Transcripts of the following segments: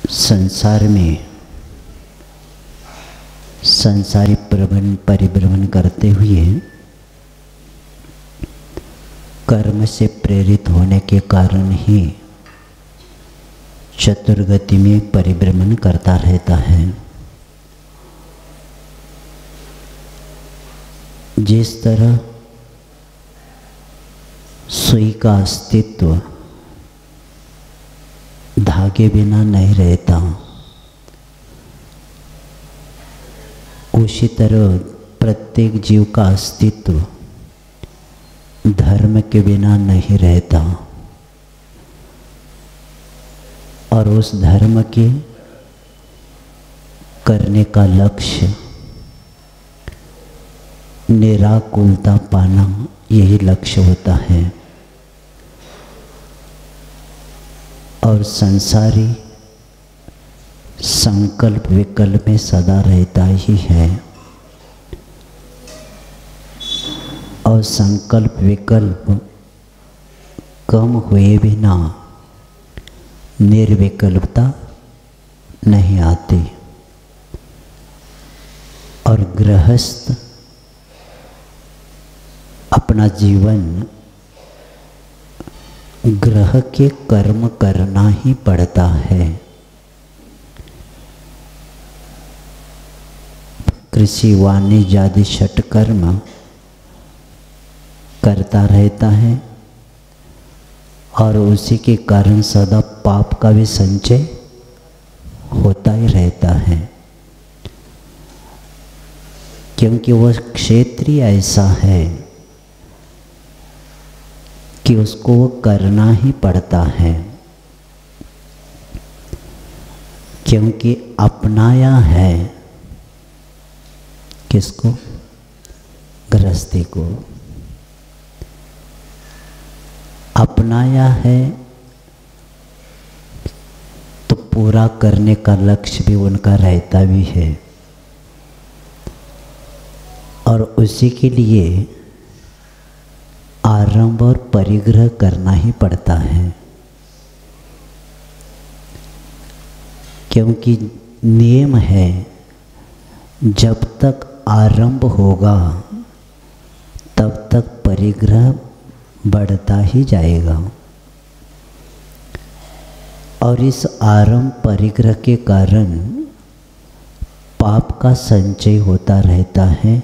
संसार में सांसारिक परिभ्रमण करते हुए कर्म से प्रेरित होने के कारण ही चतुर्गति में परिभ्रमण करता रहता है। जिस तरह सुई का अस्तित्व धागे बिना नहीं रहता, उसी तरह प्रत्येक जीव का अस्तित्व धर्म के बिना नहीं रहता और उस धर्म के करने का लक्ष्य निराकुलता पाना, यही लक्ष्य होता है। और संसारी संकल्प विकल्प में सदा रहता ही है और संकल्प विकल्प कम हुए बिना निर्विकल्पता नहीं आती। और गृहस्थ अपना जीवन ग्रह के कर्म करना ही पड़ता है। कृषि वाणिज्य आदि षटकर्म करता रहता है और उसी के कारण सदा पाप का भी संचय होता ही रहता है, क्योंकि वह क्षेत्रीय ऐसा है कि उसको वो करना ही पड़ता है, क्योंकि अपनाया है किसको? गृहस्थी को अपनाया है, तो पूरा करने का लक्ष्य भी उनका रहता भी है और उसी के लिए आरंभ और परिग्रह करना ही पड़ता है, क्योंकि नियम है जब तक आरंभ होगा तब तक परिग्रह बढ़ता ही जाएगा और इस आरंभ परिग्रह के कारण पाप का संचय होता रहता है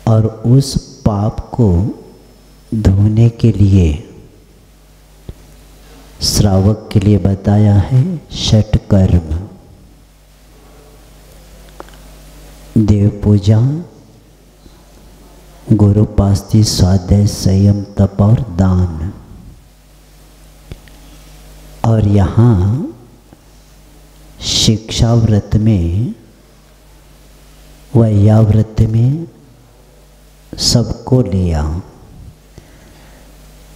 और उस पाप को धोने के लिए श्रावक के लिए बताया है षटकर्म, देव पूजा, गुरुपास्ति, स्वाध्याय, संयम, तप और दान। और यहाँ शिक्षा व्रत में वैयाव्रत में सबको लिया,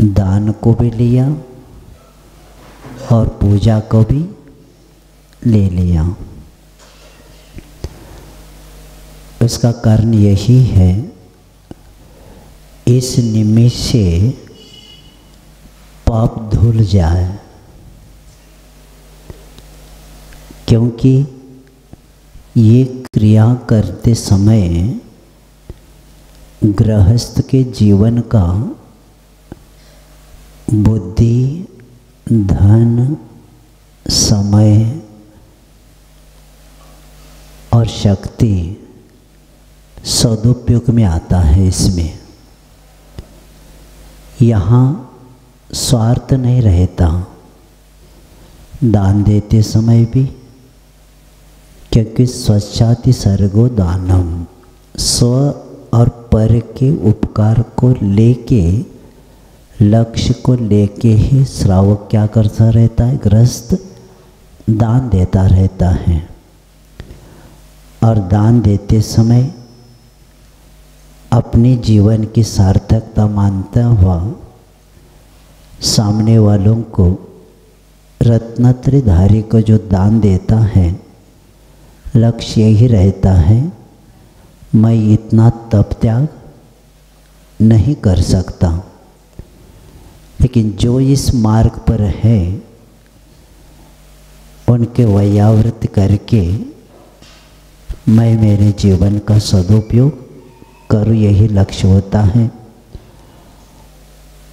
दान को भी लिया और पूजा को भी ले लिया। इसका कारण यही है, इस निमित्त से पाप धुल जाए, क्योंकि ये क्रिया करते समय गृहस्थ के जीवन का बुद्धि, धन, समय और शक्ति सदुपयोग में आता है। इसमें यहाँ स्वार्थ नहीं रहता दान देते समय भी, क्योंकि स्वच्छाति सर्गो दानम, स्व और पर के उपकार को लेके, लक्ष्य को लेके ही श्रावक क्या करता रहता है? गृहस्थ दान देता रहता है और दान देते समय अपने जीवन की सार्थकता मानता हुआ सामने वालों को रत्नत्रयधारी को जो दान देता है, लक्ष्य यही रहता है, मैं इतना तप त्याग नहीं कर सकता, लेकिन जो इस मार्ग पर है उनके वयावृत्त करके मैं मेरे जीवन का सदुपयोग करूँ, यही लक्ष्य होता है।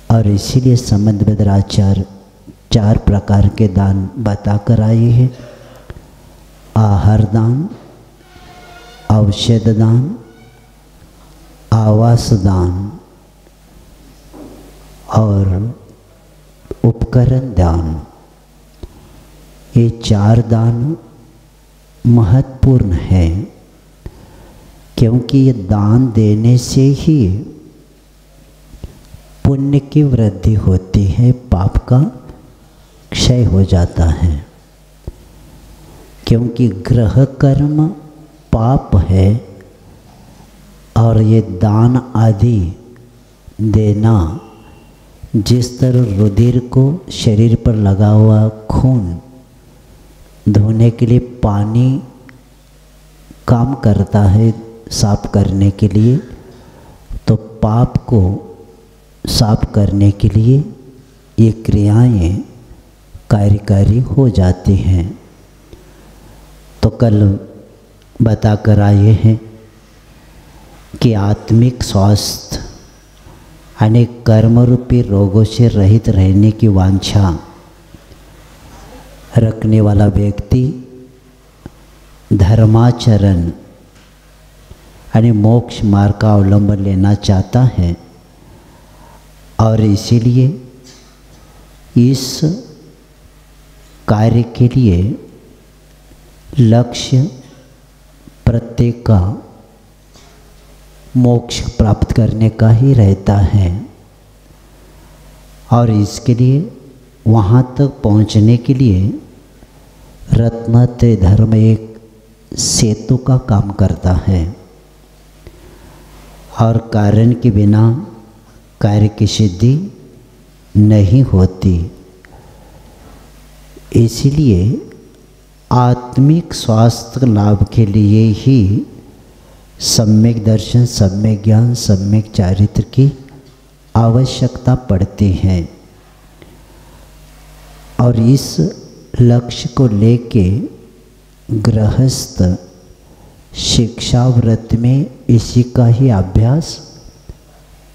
और इसीलिए संबंध आचार्य 4 प्रकार के दान बताकर आए हैं। आहार दान, औषध दान, आवास दान और उपकरण दान। ये 4 दान महत्वपूर्ण है, क्योंकि ये दान देने से ही पुण्य की वृद्धि होती है, पाप का क्षय हो जाता है। क्योंकि ग्रह कर्म पाप है और ये दान आदि देना, जिस तरह रुधिर को शरीर पर लगा हुआ खून धोने के लिए पानी काम करता है साफ करने के लिए, तो पाप को साफ करने के लिए ये क्रियाएं कार्यकारी हो जाती हैं। तो कल बताकर आए हैं कि आत्मिक स्वास्थ्य अनेक कर्म रूपी रोगों से रहित रहने की वांछा रखने वाला व्यक्ति धर्माचरण यानी मोक्ष मार्ग का अवलंबन लेना चाहता है, और इसीलिए इस कार्य के लिए लक्ष्य प्रत्येक का मोक्ष प्राप्त करने का ही रहता है। और इसके लिए वहाँ तक पहुँचने के लिए रत्नत्रय धर्म एक सेतु का काम करता है, और कारण के बिना कार्य की सिद्धि नहीं होती। इसलिए आत्मिक स्वास्थ्य लाभ के लिए ही सम्यक दर्शन, सम्यक ज्ञान, सम्यक चारित्र की आवश्यकता पड़ती है। और इस लक्ष्य को लेके गृहस्थ शिक्षा व्रत में इसी का ही अभ्यास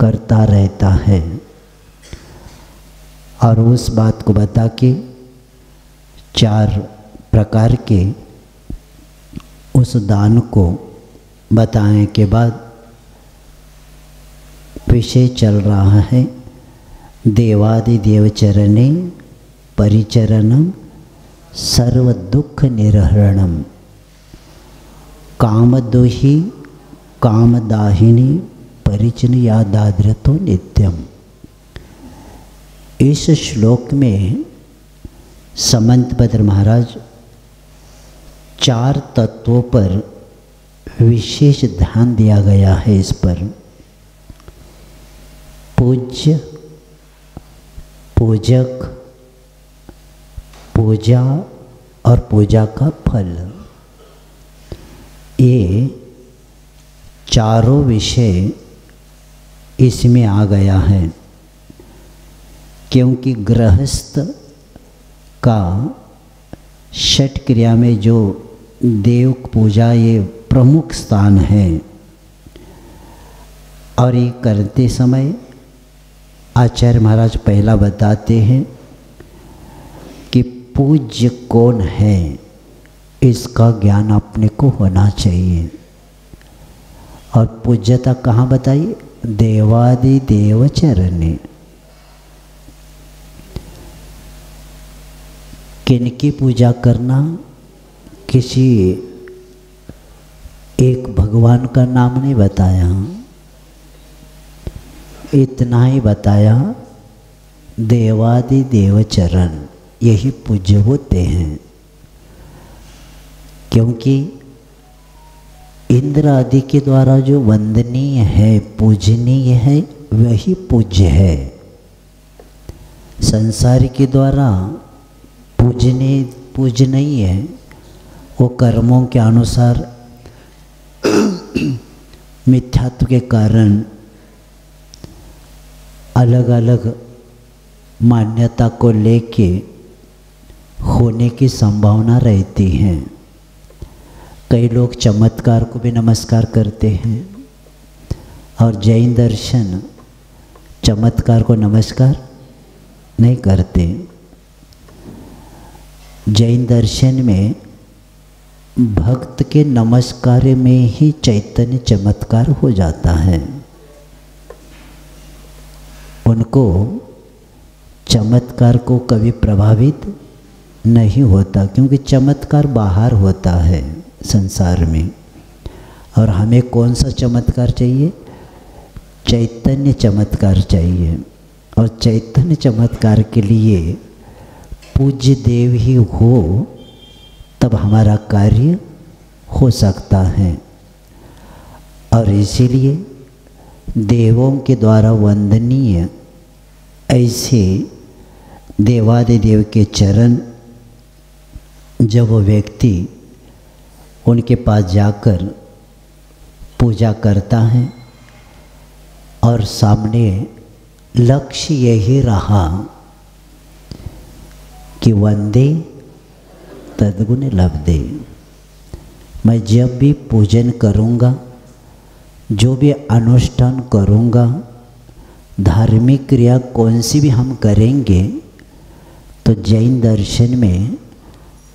करता रहता है। और उस बात को बता के 4 प्रकार के उस दान को बताने के बाद विषय चल रहा है देवादि देवचरणे परिचरणम सर्व दुख निरहरणम कामदोहि कामदाहिनी परिचन यादाद्रतो नित्यम। इस श्लोक में समंतभद्र महाराज 4 तत्वों पर विशेष ध्यान दिया गया है। इस पर पूज्य, पूजक, पूजा और पूजा का फल, ये चारों विषय इसमें आ गया है। क्योंकि गृहस्थ का षट क्रिया में जो देव पूजा ये प्रमुख स्थान है, और ये करते समय आचार्य महाराज पहला बताते हैं कि पूज्य कौन है, इसका ज्ञान अपने को होना चाहिए। और पूज्यता कहाँ बताइए? देवादि देव चरणे। किनकी पूजा करना? किसी एक भगवान का नाम नहीं बताया, इतना ही बताया देवादि देव चरण, यही पूज्य होते हैं। क्योंकि इंद्र आदि के द्वारा जो वंदनीय है, पूजनीय है, वही पूज्य है। संसार के द्वारा पूज्य नहीं है, वो कर्मों के अनुसार मिथ्यात्व के कारण अलग अलग मान्यता को लेके होने की संभावना रहती है। कई लोग चमत्कार को भी नमस्कार करते हैं और जैन दर्शन चमत्कार को नमस्कार नहीं करते। जैन दर्शन में भक्त के नमस्कार में ही चैतन्य चमत्कार हो जाता है। उनको चमत्कार को कभी प्रभावित नहीं होता, क्योंकि चमत्कार बाहर होता है संसार में। और हमें कौन सा चमत्कार चाहिए? चैतन्य चमत्कार चाहिए। और चैतन्य चमत्कार के लिए पूज्य देव ही हो तब हमारा कार्य हो सकता है। और इसीलिए देवों के द्वारा वंदनीय ऐसे देवादिदेव के चरण जब वो व्यक्ति उनके पास जाकर पूजा करता है और सामने लक्ष्य यही रहा कि वंदे तद्गुण लब्धे, मैं जब भी पूजन करूँगा, जो भी अनुष्ठान करूँगा, धार्मिक क्रिया कौन सी भी हम करेंगे, तो जैन दर्शन में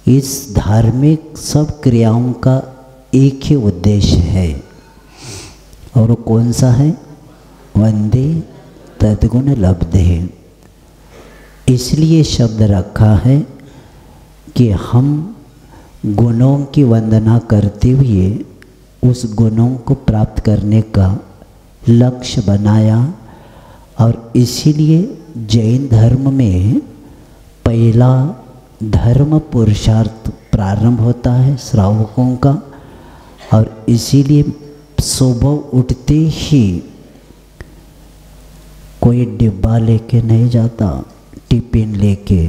इस धार्मिक सब क्रियाओं का एक ही उद्देश्य है। और वो कौन सा है? वंदे तद्गुण लब्धे। इसलिए शब्द रखा है कि हम गुणों की वंदना करते हुए उस गुणों को प्राप्त करने का लक्ष्य बनाया। और इसीलिए जैन धर्म में पहला धर्म पुरुषार्थ प्रारंभ होता है श्रावकों का। और इसीलिए सुबह उठते ही कोई डिब्बा लेके नहीं जाता, टिफिन लेके।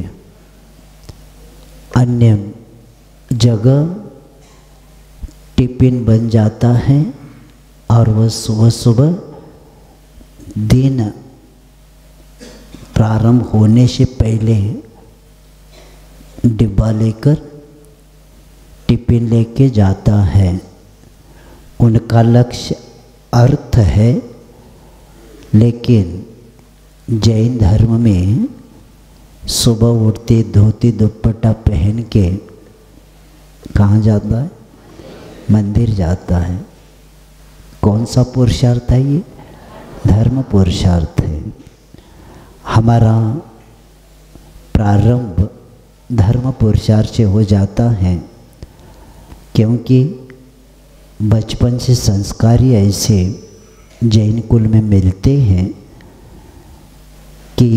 अन्य जगह टिफिन बन जाता है और वह सुबह सुबह दिन प्रारंभ होने से पहले डिब्बा लेकर टिफिन लेके जाता है। उनका लक्ष्य अर्थ है। लेकिन जैन धर्म में सुबह उठते धोती दुपट्टा पहन के कहाँ जाता है? मंदिर जाता है। कौन सा पुरुषार्थ है ये? धर्म पुरुषार्थ है। हमारा प्रारंभ धर्म पुरुषार्थ से हो जाता है, क्योंकि बचपन से संस्कार ही ऐसे जैन कुल में मिलते हैं कि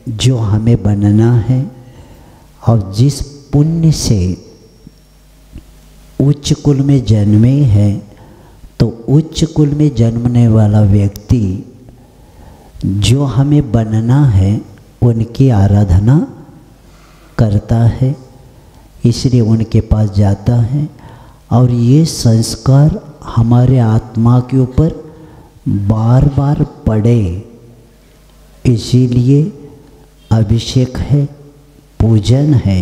जो हमें बनना है और जिस पुण्य से उच्च कुल में जन्मे हैं, तो उच्च कुल में जन्मने वाला व्यक्ति जो हमें बनना है उनकी आराधना करता है, इसलिए उनके पास जाता है। और ये संस्कार हमारे आत्मा के ऊपर बार बार पड़े, इसीलिए अभिषेक है, पूजन है।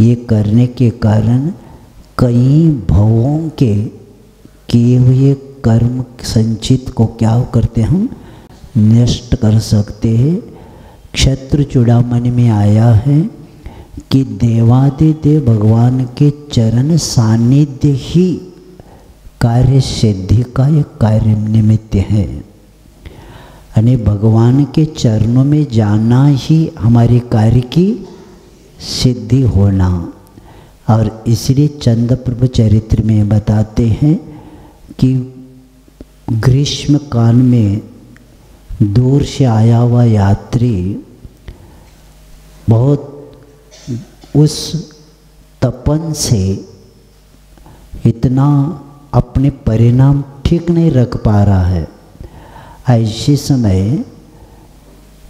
ये करने के कारण कई भवों के किए हुए कर्म संचित को क्या करते हम नष्ट कर सकते हैं। क्षत्र चूड़ामणि में आया है कि देवादिदेव भगवान के चरण सानिध्य ही कार्य सिद्धि का एक कार्य निमित्त है। यानी भगवान के चरणों में जाना ही हमारे कार्य की सिद्धि होना। और इसलिए चंद प्रभु चरित्र में बताते हैं कि ग्रीष्म काल में दूर से आया हुआ यात्री बहुत उस तपन से इतना अपने परिणाम ठीक नहीं रख पा रहा है। ऐसे समय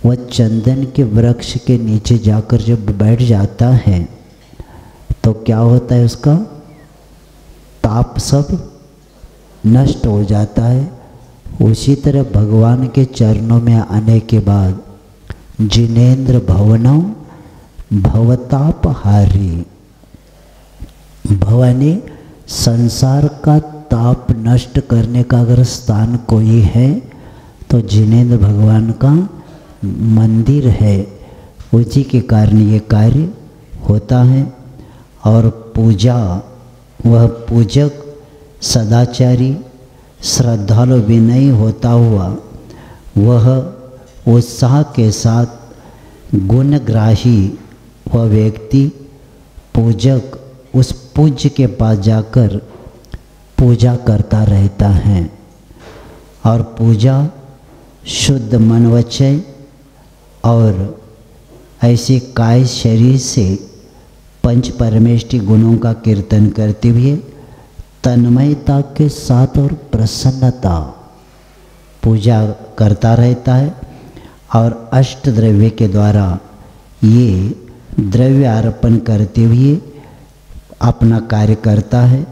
वह चंदन के वृक्ष के नीचे जाकर जब बैठ जाता है तो क्या होता है, उसका ताप सब नष्ट हो जाता है। उसी तरह भगवान के चरणों में आने के बाद जिनेन्द्र भवनम भवतापहारी। भवानी संसार का ताप नष्ट करने का अगर स्थान कोई है तो जिनेंद्र भगवान का मंदिर है। उसी के कारण ये कार्य होता है। और पूजा, वह पूजक सदाचारी श्रद्धालु विनयी होता हुआ वह उत्साह के साथ गुणग्राही वह व्यक्ति पूजक उस पूज्य के पास जाकर पूजा करता रहता है। और पूजा शुद्ध मन वचन और ऐसे काय शरीर से पंच परमेष्टि गुणों का कीर्तन करते हुए तन्मयता के साथ और प्रसन्नता पूजा करता रहता है। और अष्ट द्रव्य के द्वारा ये द्रव्य अर्पण करते हुए अपना कार्य करता है।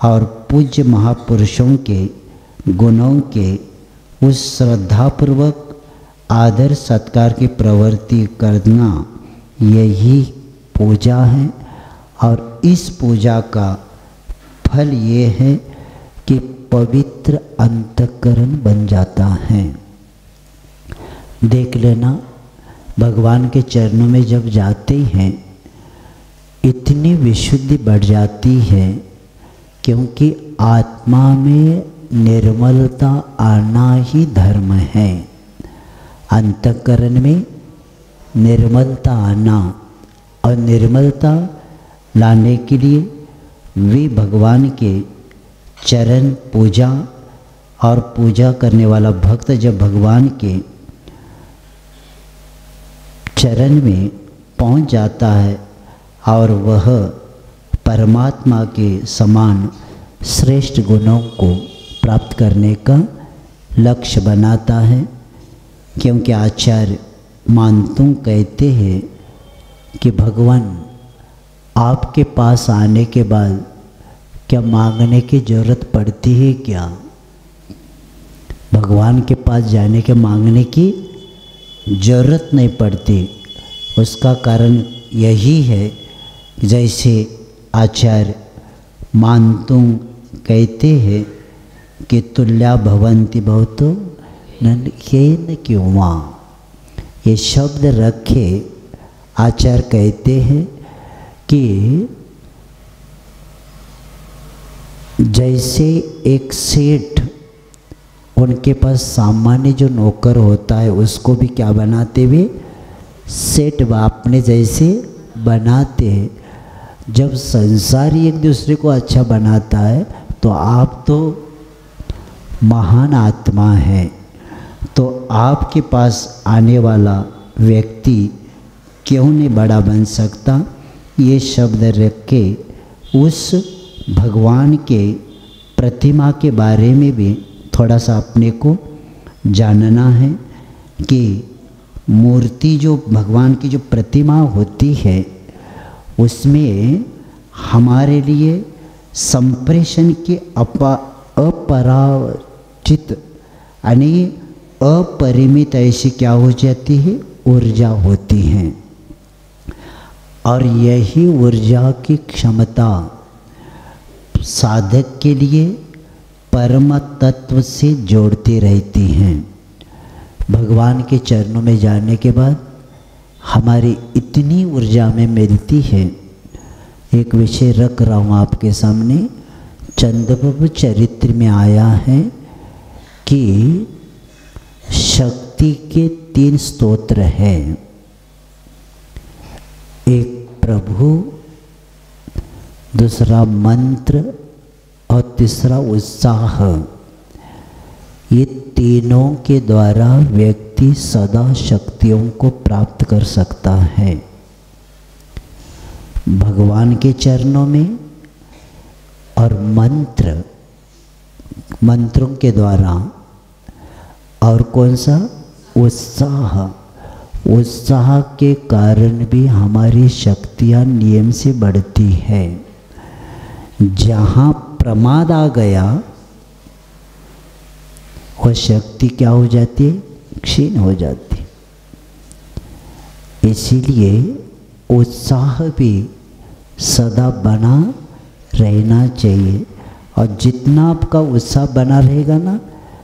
और पूज्य महापुरुषों के गुणों के उस श्रद्धापूर्वक आदर सत्कार की प्रवृत्ति करना यही पूजा है। और इस पूजा का फल ये है कि पवित्र अंतःकरण बन जाता है। देख लेना, भगवान के चरणों में जब जाते हैं इतनी विशुद्धि बढ़ जाती है, क्योंकि आत्मा में निर्मलता आना ही धर्म है। अंतःकरण में निर्मलता आना, और निर्मलता लाने के लिए वे भगवान के चरण पूजा, और पूजा करने वाला भक्त जब भगवान के चरण में पहुंच जाता है और वह परमात्मा के समान श्रेष्ठ गुणों को प्राप्त करने का लक्ष्य बनाता है। क्योंकि आचार्य मानतुंग कहते हैं कि भगवान आपके पास आने के बाद क्या मांगने की जरूरत पड़ती है क्या? भगवान के पास जाने के मांगने की जरूरत नहीं पड़ती। उसका कारण यही है, जैसे आचार्य मानतुंग कहते हैं कि तुल्या भवन्ति भवतो नन्केन क्यों। ये शब्द रखे आचार्य कहते हैं कि जैसे एक सेठ उनके पास सामान्य जो नौकर होता है उसको भी क्या बनाते हुए सेठ अपने जैसे बनाते हैं। जब संसारी एक दूसरे को अच्छा बनाता है तो आप तो महान आत्मा है, तो आपके पास आने वाला व्यक्ति क्यों नहीं बड़ा बन सकता। ये शब्द रख के उस भगवान के प्रतिमा के बारे में भी थोड़ा सा अपने को जानना है कि मूर्ति जो भगवान की जो प्रतिमा होती है उसमें हमारे लिए संप्रेषण की अपराजित यानी अपरिमित ऐसी क्या हो जाती है, ऊर्जा होती है। और यही ऊर्जा की क्षमता साधक के लिए परम तत्व से जोड़ती रहती हैं। भगवान के चरणों में जाने के बाद हमारी इतनी ऊर्जा में मिलती है। एक विषय रख रहा हूँ आपके सामने। चंद्रप्रभु चरित्र में आया है कि शक्ति के 3 स्तोत्र हैं। एक प्रभु, दूसरा मंत्र और तीसरा उत्साह। ये तीनों के द्वारा व्यक्ति सदा शक्तियों को प्राप्त कर सकता है। भगवान के चरणों में और मंत्रों के द्वारा, और कौन सा, उत्साह। उत्साह के कारण भी हमारी शक्तियाँ नियम से बढ़ती है। जहाँ प्रमाद आ गया वह शक्ति क्या हो जाती है, क्षीण हो जाती। इसीलिए उत्साह भी सदा बना रहना चाहिए। और जितना आपका उत्साह बना रहेगा ना,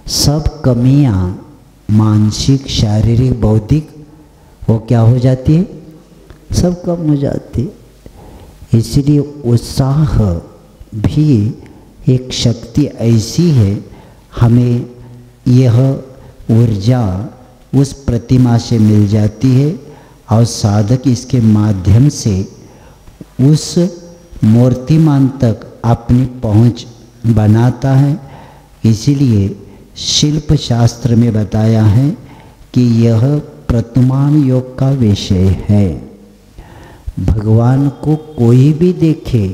सब कमियां मानसिक, शारीरिक, बौद्धिक वो क्या हो जाती है, सब कम हो जाती है। इसलिए उत्साह भी एक शक्ति ऐसी है, हमें यह ऊर्जा उस प्रतिमा से मिल जाती है और साधक इसके माध्यम से उस मूर्तिमान तक अपनी पहुंच बनाता है। इसीलिए शिल्प शास्त्र में बताया है कि यह प्रतिमान योग का विषय है। भगवान को कोई भी देखे,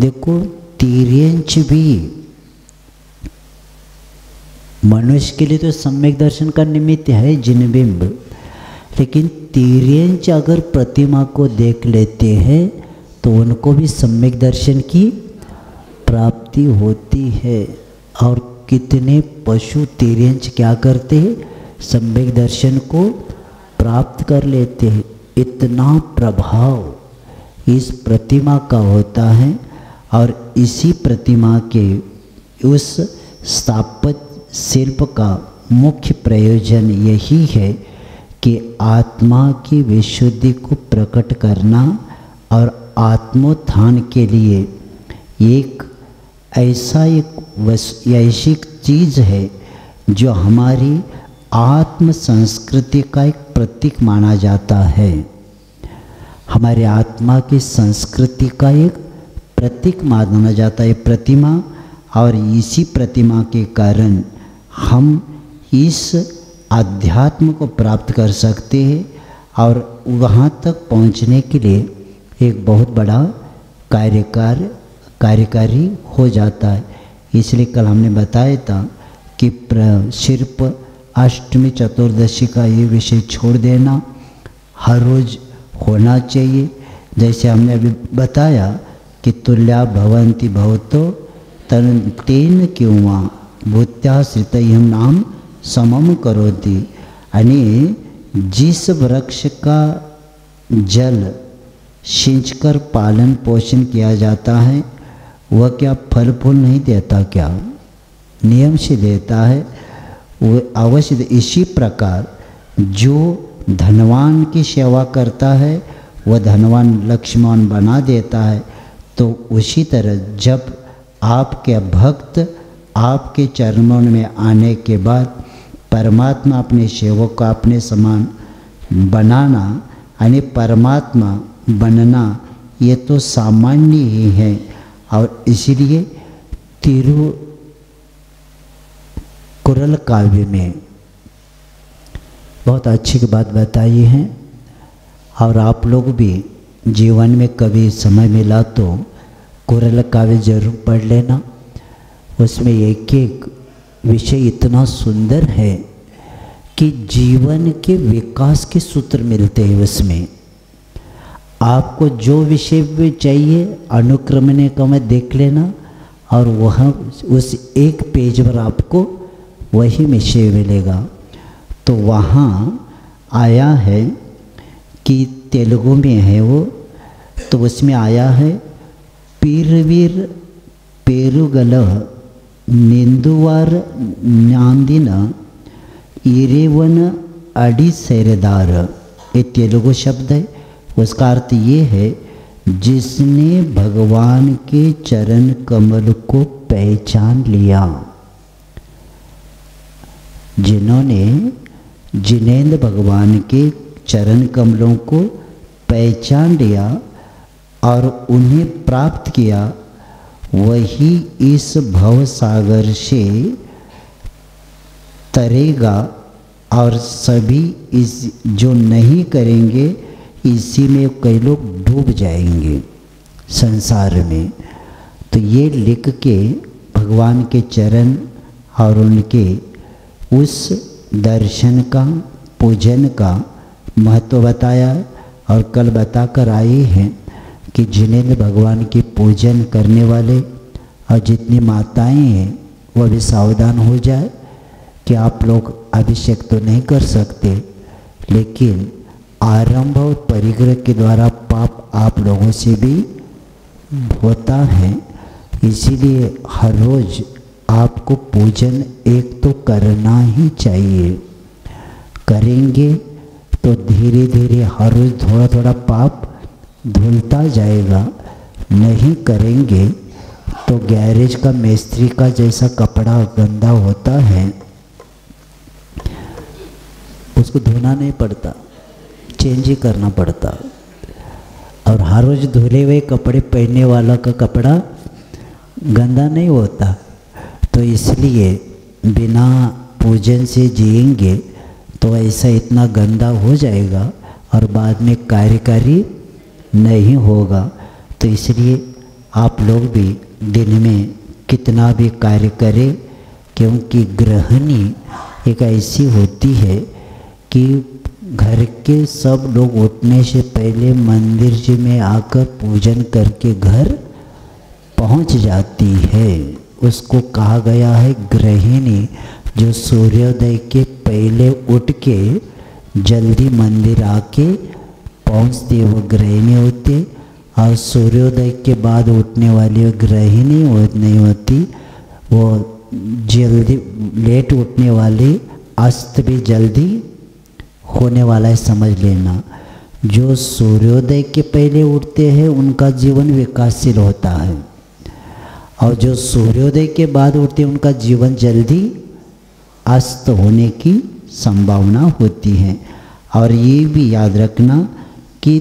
देखो तिर्यंच भी मनुष्य के लिए तो सम्यक दर्शन का निमित्त है जिनबिंब, लेकिन तिर्यंच अगर प्रतिमा को देख लेते हैं तो उनको भी सम्यक दर्शन की प्राप्ति होती है। और कितने पशु तिर्यंच क्या करते हैं, सम्यक दर्शन को प्राप्त कर लेते हैं। इतना प्रभाव इस प्रतिमा का होता है। और इसी प्रतिमा के उस स्थापत्य शिल्प का मुख्य प्रयोजन यही है कि आत्मा की विशुद्धि को प्रकट करना और आत्मोत्थान के लिए एक ऐसी चीज़ है जो हमारी आत्म संस्कृति का एक प्रतीक माना जाता है। हमारे आत्मा की संस्कृति का एक प्रतीक माना जाता है प्रतिमा। और इसी प्रतिमा के कारण हम इस अध्यात्म को प्राप्त कर सकते हैं और वहाँ तक पहुँचने के लिए एक बहुत बड़ा कार्यकारी हो जाता है। इसलिए कल हमने बताया था कि सिर्फ अष्टमी चतुर्दशी का ये विषय छोड़ देना हर रोज़ होना चाहिए। जैसे हमने अभी बताया कि तुल्या भवन्ति भवतो तेन किंवा भूत्याश्रित हम नाम समम करोति। यानी जिस वृक्ष का जल सिंचकर पालन पोषण किया जाता है वह क्या फल फूल नहीं देता, क्या नियम से देता है, वो अवश्य। इसी प्रकार जो धनवान की सेवा करता है वह धनवान लक्ष्मण बना देता है। तो उसी तरह जब आपके भक्त आपके चरणों में आने के बाद परमात्मा अपने सेवक को अपने समान बनाना, यानी परमात्मा बनना, ये तो सामान्य ही है। और इसलिए तिरुकुरल काव्य में बहुत अच्छी बात बताई है। और आप लोग भी जीवन में कभी समय मिला तो कुरल काव्य जरूर पढ़ लेना। उसमें एक एक विषय इतना सुंदर है कि जीवन के विकास के सूत्र मिलते हैं उसमें। आपको जो विषय भी चाहिए अनुक्रमण क्रम देख लेना और वह उस एक पेज पर आपको वही विषय मिलेगा। तो वहाँ आया है कि तेलुगु में है वो, तो उसमें आया है पीरवीर पेरुगल निंदुवार न्यांदिन इरेवन अड़ी सेरेदार। ये तेलुगु शब्द है। उसका अर्थ ये है जिसने भगवान के चरण कमल को पहचान लिया, जिन्हें भगवान के चरण कमलों को पहचान लिया और उन्हें प्राप्त किया, वही इस भव सागर से तरेगा। और सभी इस जो नहीं करेंगे इसी में कई लोग डूब जाएंगे संसार में। तो ये लिख के भगवान के चरण और उनके उस दर्शन का पूजन का महत्व बताया। और कल बताकर आए हैं कि जिन्हें भगवान की पूजन करने वाले और जितनी माताएं हैं वह भी सावधान हो जाए कि आप लोग अभिषेक तो नहीं कर सकते, लेकिन आरंभ और परिग्रह के द्वारा पाप आप लोगों से भी होता है। इसीलिए हर रोज आपको पूजन एक तो करना ही चाहिए। करेंगे तो धीरे धीरे हर रोज थोड़ा थोड़ा पाप धुलता जाएगा। नहीं करेंगे तो गैरेज का मिस्त्री का जैसा कपड़ा गंदा होता है, उसको धोना नहीं पड़ता, चेंज ही करना पड़ता। और हर रोज धुले हुए कपड़े पहनने वाला का कपड़ा गंदा नहीं होता। तो इसलिए बिना पूजन से जिएंगे तो ऐसा इतना गंदा हो जाएगा और बाद में कार्यकारी नहीं होगा। तो इसलिए आप लोग भी दिन में कितना भी कार्य करें, क्योंकि गृहिणी एक ऐसी होती है कि घर के सब लोग उठने से पहले मंदिर जी में आकर पूजन करके घर पहुंच जाती है। उसको कहा गया है गृहिणी, जो सूर्योदय के पहले उठ के जल्दी मंदिर आके पहुंचती वो गृहिणी होती, और सूर्योदय के बाद उठने वाली गृहिणी नहीं होती, वो जल्दी लेट उठने वाली अस्त भी जल्दी होने वाला है, समझ लेना। जो सूर्योदय के पहले उठते हैं उनका जीवन विकासशील होता है, और जो सूर्योदय के बाद उठते हैं उनका जीवन जल्दी अस्त होने की संभावना होती है। और ये भी याद रखना कि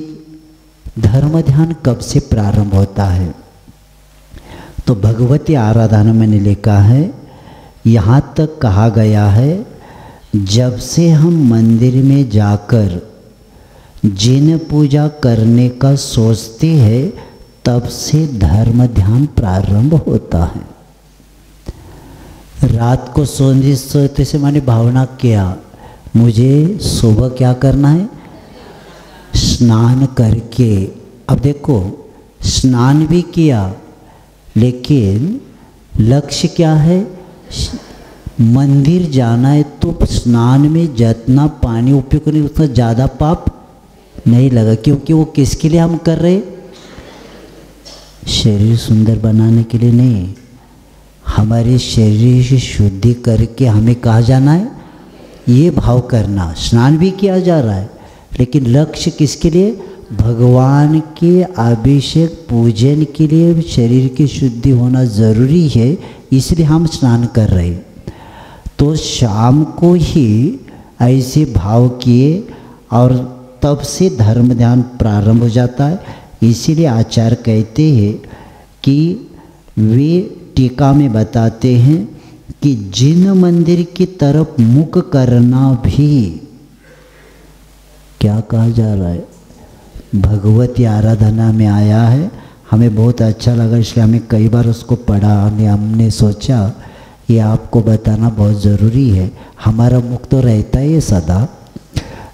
धर्म ध्यान कब से प्रारंभ होता है। तो भगवती आराधना मैंने लिखा है, यहाँ तक कहा गया है जब से हम मंदिर में जाकर जिन पूजा करने का सोचते हैं तब से धर्म ध्यान प्रारंभ होता है। रात को सोते से मैंने भावना किया मुझे सुबह क्या करना है, स्नान करके। अब देखो स्नान भी किया, लेकिन लक्ष्य क्या है, मंदिर जाना है। तो स्नान में जितना पानी उपयोग करें उतना ज़्यादा पाप नहीं लगा, क्योंकि वो किसके लिए हम कर रहे, शरीर सुंदर बनाने के लिए नहीं, हमारे शरीर से शुद्धि करके हमें कहाँ जाना है, ये भाव करना। स्नान भी किया जा रहा है, लेकिन लक्ष्य किसके लिए, भगवान के अभिषेक पूजन के लिए शरीर की शुद्धि होना ज़रूरी है, इसलिए हम स्नान कर रहे हैं। तो शाम को ही ऐसे भाव किए और तब से धर्म ध्यान प्रारंभ हो जाता है। इसीलिए आचार्य कहते हैं कि वे टीका में बताते हैं कि जिन मंदिर की तरफ मुख करना भी, क्या कहा जा रहा है, भगवती आराधना में आया है। हमें बहुत अच्छा लगा, इसलिए हमें कई बार उसको पढ़ा। हमने सोचा ये आपको बताना बहुत ज़रूरी है। हमारा मुख तो रहता है सदा,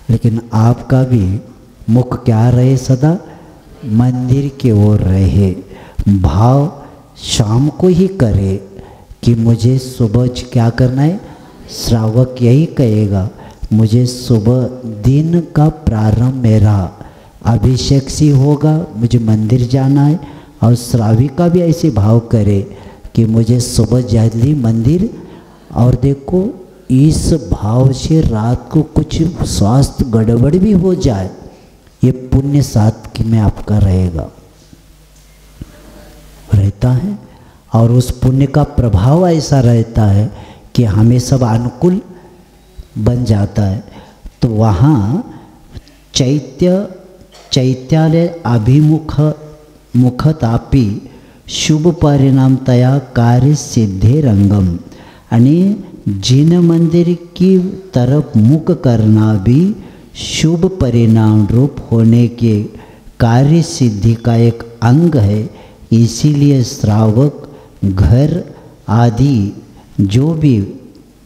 लेकिन आपका भी मुख क्या रहे, सदा मंदिर की ओर रहे। भाव शाम को ही करे कि मुझे सुबह क्या करना है, श्रावक यही कहेगा मुझे सुबह दिन का प्रारंभ मेरा अभिषेक से होगा, मुझे मंदिर जाना है। और श्राविका भी ऐसे भाव करे कि मुझे सुबह जल्दी मंदिर। और देखो इस भाव से रात को कुछ स्वास्थ्य गड़बड़ भी हो जाए, ये पुण्य साथ में आपका रहता है। और उस पुण्य का प्रभाव ऐसा रहता है कि हमें सब अनुकूल बन जाता है। तो वहाँ चैत्यालय मुखतापी शुभ परिणाम तया कार्य सिद्धे रंगम। यानी जिन मंदिर की तरफ मुख करना भी शुभ परिणाम रूप होने के कार्य सिद्धि का एक अंग है। इसीलिए श्रावक घर आदि जो भी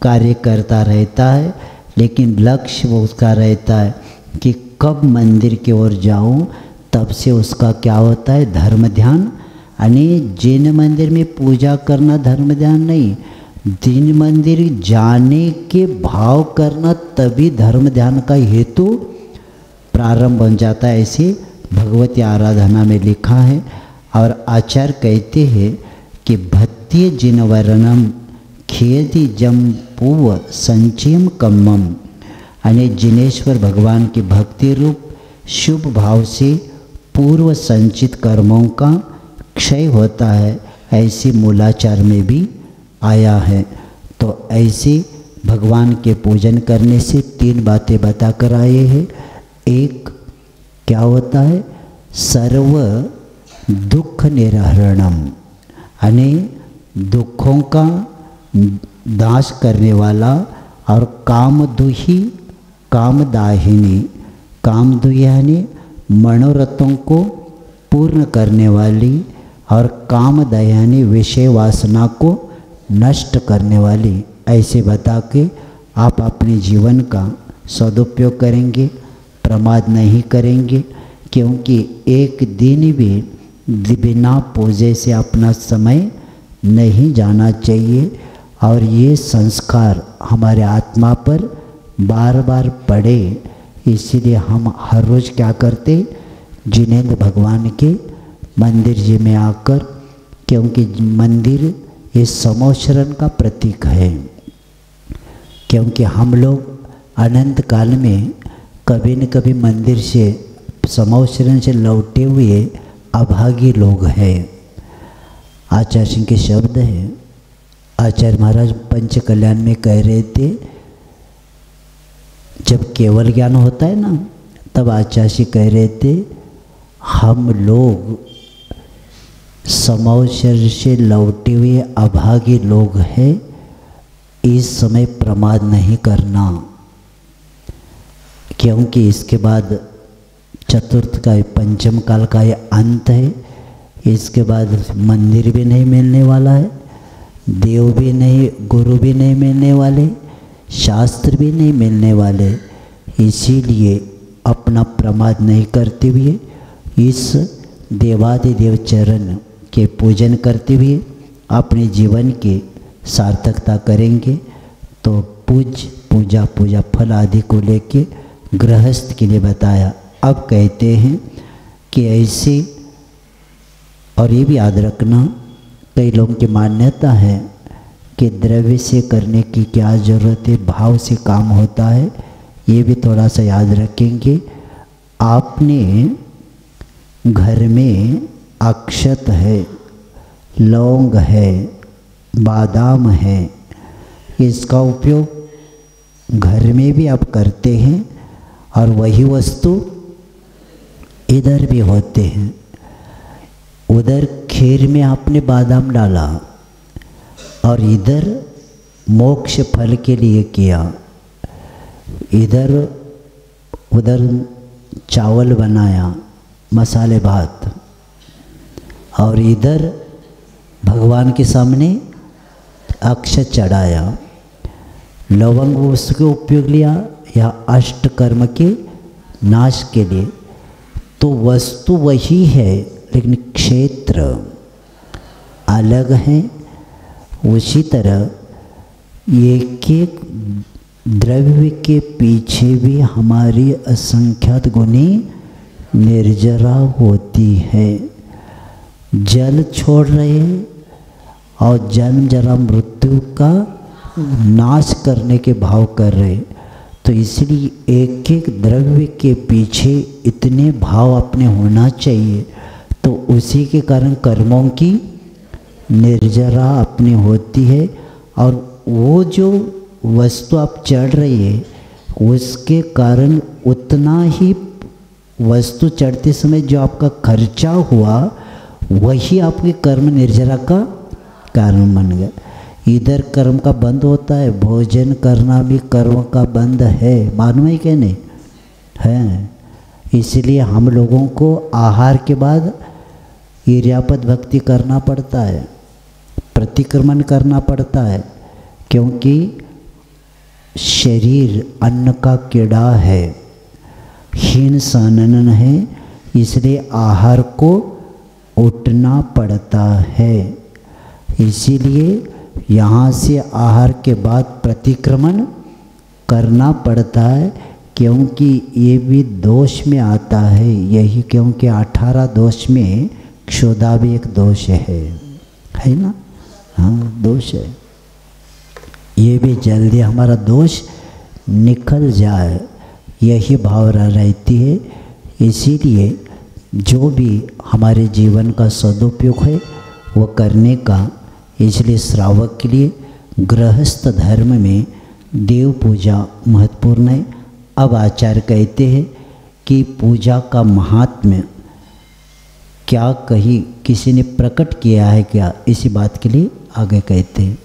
कार्य करता रहता है, लेकिन लक्ष्य वो उसका रहता है कि कब मंदिर की ओर जाऊं। तब से उसका क्या होता है, धर्म ध्यान। यानी जिन मंदिर में पूजा करना धर्म ध्यान नहीं, जिन मंदिर जाने के भाव करना तभी धर्म ध्यान का हेतु प्रारंभ हो जाता है। ऐसे भगवती आराधना में लिखा है। और आचार्य कहते हैं कि भक्ति जिनवरणम खेदी जम पूव संचयम कम्मम, यानी जिनेश्वर भगवान की भक्ति रूप शुभ भाव से पूर्व संचित कर्मों का क्षय होता है, ऐसी मूलाचार में भी आया है। तो ऐसे भगवान के पूजन करने से 3 बातें बताकर आए हैं। एक क्या होता है, सर्व दुख निरहरणम, यानी दुखों का नाश करने वाला, और कामदुही कामदाहिनी, कामदुही यानी मनोरथों को पूर्ण करने वाली, और कामदाहिनी विषय वासना को नष्ट करने वाली, ऐसे बता के आप अपने जीवन का सदुपयोग करेंगे, प्रमाद नहीं करेंगे। क्योंकि एक दिन भी बिना पूजे से अपना समय नहीं जाना चाहिए। और ये संस्कार हमारे आत्मा पर बार बार पड़े, इसीलिए हम हर रोज़ क्या करते, जिनेंद्र भगवान के मंदिर जी में आकर, क्योंकि मंदिर ये समोशरण का प्रतीक है। क्योंकि हम लोग अनंत काल में कभी न कभी मंदिर से समोशरण से लौटे हुए अभागी लोग हैं। आचार्य सिंह के शब्द हैं। आचार्य महाराज पंच कल्याण में कह रहे थे, जब केवल ज्ञान होता है ना, तब आचार्य सिंह कह रहे थे, हम लोग समोशरण से लौटे हुए अभागी लोग हैं, इस समय प्रमाद नहीं करना। क्योंकि इसके बाद चतुर्थ का पंचम काल का ये अंत है। इसके बाद मंदिर भी नहीं मिलने वाला है, देव भी नहीं, गुरु भी नहीं मिलने वाले, शास्त्र भी नहीं मिलने वाले। इसीलिए अपना प्रमाद नहीं करते हुए इस देवादिदेव चरण के पूजन करते हुए अपने जीवन की सार्थकता करेंगे। तो पूजा फल आदि को लेके गृहस्थ के लिए बताया। अब कहते हैं कि ऐसे, और ये भी याद रखना, कई लोगों की मान्यता है कि द्रव्य से करने की क्या ज़रूरत है, भाव से काम होता है। ये भी थोड़ा सा याद रखेंगे। आपने घर में अक्षत है, लौंग है, बादाम है, इसका उपयोग घर में भी आप करते हैं, और वही वस्तु इधर भी होते हैं। उधर खीर में आपने बादाम डाला और इधर मोक्ष फल के लिए किया, इधर उधर चावल बनाया, मसाले भात, और इधर भगवान के सामने अक्षत चढ़ाया। लवंग उसके उपयोग लिया या अष्ट कर्म के नाश के लिए। तो वस्तु वही है, लेकिन क्षेत्र अलग है। उसी तरह एक एक द्रव्य के पीछे भी हमारी असंख्यात गुणी निर्जरा होती है। जल छोड़ रहे और जन्म जरा मृत्यु का नाश करने के भाव कर रहे। तो इसलिए एक एक द्रव्य के पीछे इतने भाव अपने होना चाहिए। तो उसी के कारण कर्मों की निर्जरा अपनी होती है। और वो जो वस्तु आप चढ़ रही है उसके कारण उतना ही वस्तु चढ़ते समय जो आपका खर्चा हुआ वही आपके कर्म निर्जरा का कारण बन गया। इधर कर्म का बंद होता है, भोजन करना भी कर्म का बंद है, मालूम है कि नहीं है। इसलिए हम लोगों को आहार के बाद इर्यापद भक्ति करना पड़ता है, प्रतिक्रमण करना पड़ता है, क्योंकि शरीर अन्न का कीड़ा है, हीन सानन है, इसलिए आहार को उठना पड़ता है। इसीलिए यहाँ से आहार के बाद प्रतिक्रमण करना पड़ता है। क्योंकि ये भी दोष में आता है, यही क्योंकि 18 दोष में क्षुधा भी एक दोष है ना। हाँ दोष है, ये भी जल्दी हमारा दोष निकल जाए, यही भावना रहती है। इसीलिए जो भी हमारे जीवन का सदुपयोग है वो करने का, इसलिए श्रावक के लिए गृहस्थ धर्म में देव पूजा महत्वपूर्ण है। अब आचार्य कहते हैं कि पूजा का महात्म्य क्या कहीं किसी ने प्रकट किया है क्या, इसी बात के लिए आगे कहते हैं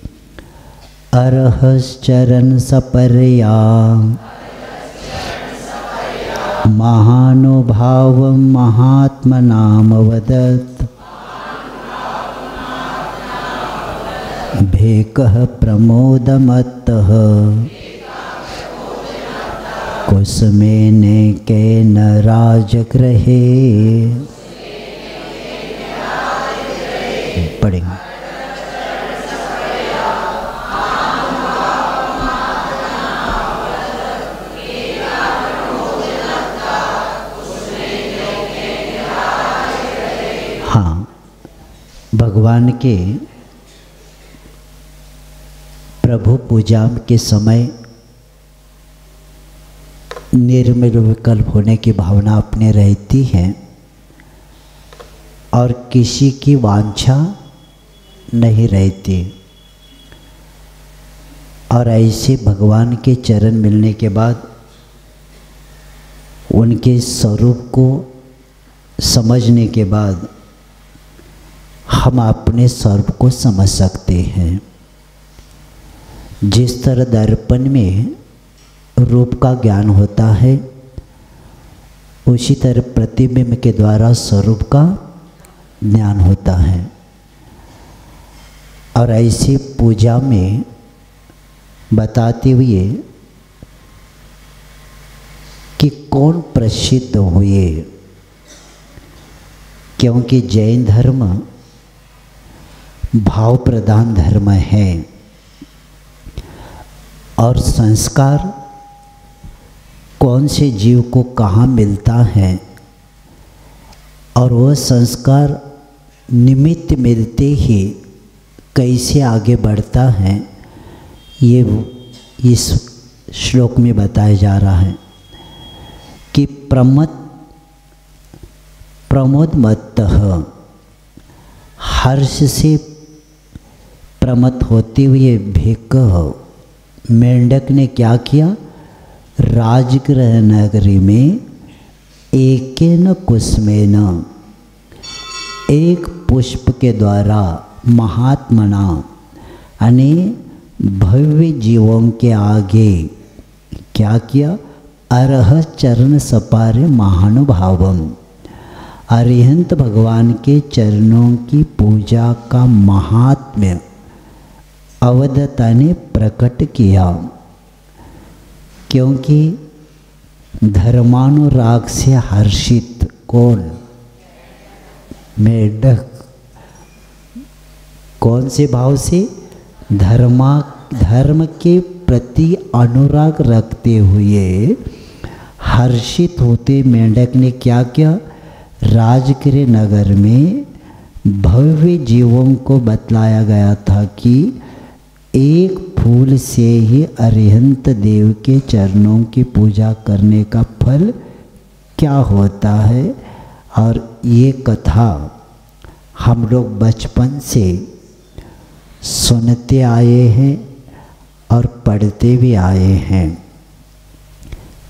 अरहश्चरण सपर्या महानुभावं महात्मनाम वदत् भेकः प्रमोदमत्तः कुसुमेने केन राजगृहे। पढ़ेंगे। हाँ, भगवान के प्रभु पूजा के समय निर्मल विकल्प होने की भावना अपने रहती है और किसी की वांछा नहीं रहती। और ऐसे भगवान के चरण मिलने के बाद उनके स्वरूप को समझने के बाद हम अपने स्वरूप को समझ सकते हैं। जिस तरह दर्पण में रूप का ज्ञान होता है, उसी तरह प्रतिबिंब के द्वारा स्वरूप का ज्ञान होता है। और ऐसी पूजा में बताते हुए कि कौन प्रसिद्ध हुए, क्योंकि जैन धर्म भाव प्रधान धर्म है और संस्कार कौन से जीव को कहाँ मिलता है और वह संस्कार निमित्त मिलते ही कैसे आगे बढ़ता है, ये इस श्लोक में बताया जा रहा है कि प्रमोदमत्तः, हर्ष से प्रमत्त होते हुए भेकः, मेंढक ने क्या किया, राजगृह नगरी में एकेन कुसुमेन, एक पुष्प के द्वारा महात्मना यानी भव्य जीवों के आगे क्या किया, अरह चरण सपारे महानुभावम, अरिहंत भगवान के चरणों की पूजा का महात्म्य अवधता ने प्रकट किया। क्योंकि धर्मानुराग से हर्षित कौन, मेढक, कौन से भाव से, धर्म के प्रति अनुराग रखते हुए हर्षित होते मेंढक ने क्या किया, राजगृह नगर में भव्य जीवों को बतलाया गया था कि एक फूल से ही अरिहंत देव के चरणों की पूजा करने का फल क्या होता है। और ये कथा हम लोग बचपन से सुनते आए हैं और पढ़ते भी आए हैं,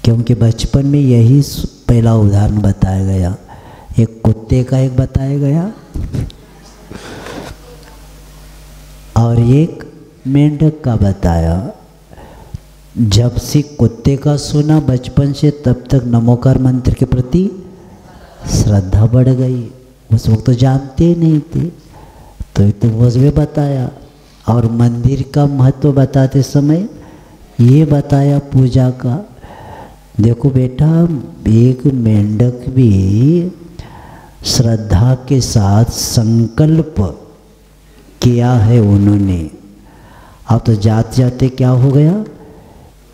क्योंकि बचपन में यही पहला उदाहरण बताया गया। एक कुत्ते का एक बताया गया और एक मेंढक का बताया। जब से कुत्ते का सुना बचपन से, तब तक नमोकार मंत्र के प्रति श्रद्धा बढ़ गई। उस वक्त तो जानते नहीं थे, तो उसमें बताया। और मंदिर का महत्व बताते समय ये बताया पूजा का। देखो बेटा, एक मेंढक भी श्रद्धा के साथ संकल्प किया है उन्होंने। अब तो जाते जाते क्या हो गया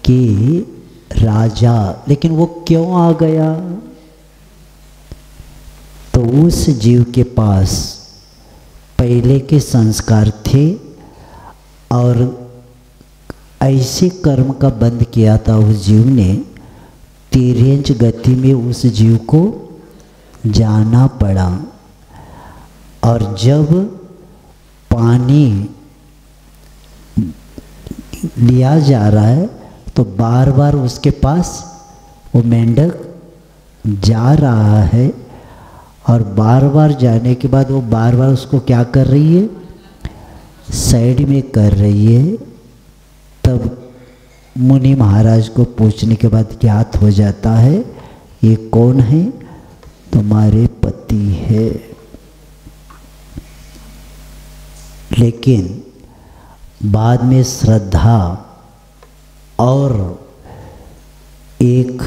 कि राजा, लेकिन वो क्यों आ गया? तो उस जीव के पास पहले के संस्कार थे और ऐसे कर्म का बंद किया था उस जीव ने, तिर्यंच गति में उस जीव को जाना पड़ा। और जब पानी लिया जा रहा है तो बार बार उसके पास वो मेंढक जा रहा है, और बार बार जाने के बाद वो बार बार उसको क्या कर रही है? साइड में कर रही है। तब मुनि महाराज को पूछने के बाद ज्ञात हो जाता है ये कौन है? तुम्हारे पति है। लेकिन बाद में श्रद्धा और एक